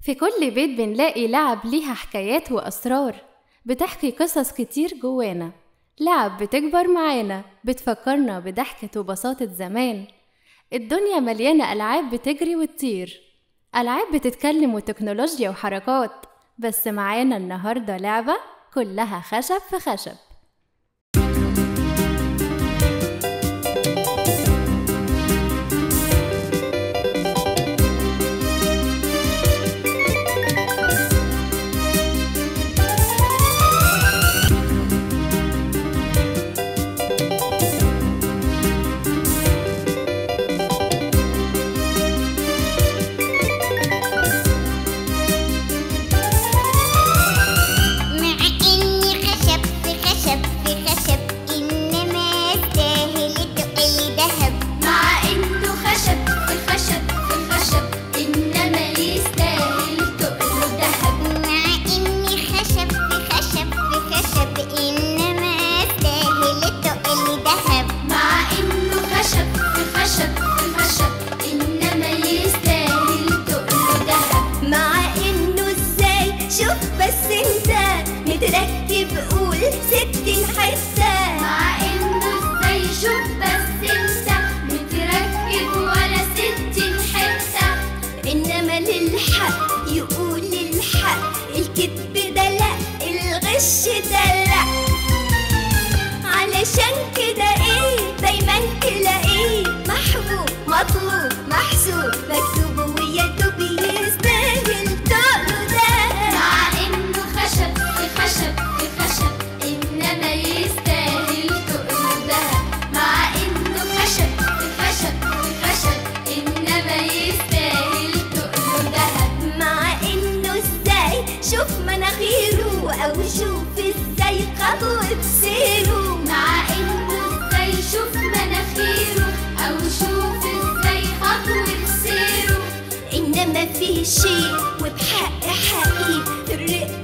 في كل بيت بنلاقي لعب ليها حكايات وأسرار، بتحكي قصص كتير جوانا. لعب بتكبر معانا، بتفكرنا بضحكة وبساطة زمان. الدنيا مليانة ألعاب بتجري وتطير، ألعاب بتتكلم وتكنولوجيا وحركات. بس معانا النهاردة لعبة كلها خشب في خشب. متركب قول 60 حتة، مع انه ازاي شوف بس انت متركب ولا 60 حتة. انما للحق يقول الحق، الكذب ده لا، الغش ده لا. علشان كده ايه دايما تلاقيه محبوب مطلوب محسوب مكتوب ويدوب يستاهل تقله ده. مع انه خشب في خشب في خشب انما يستاهل تقله دهب. مع انه خشب في خشب في خشب انما يستاهل تقله دهب. مع انه ازاي شوف مناخيره او شوف ازاي خطوة سيره. مع انه ازاي شوف مناخيره او شوف ازاي خطوة سيره. انما في شيء وبحق حقيقي الرق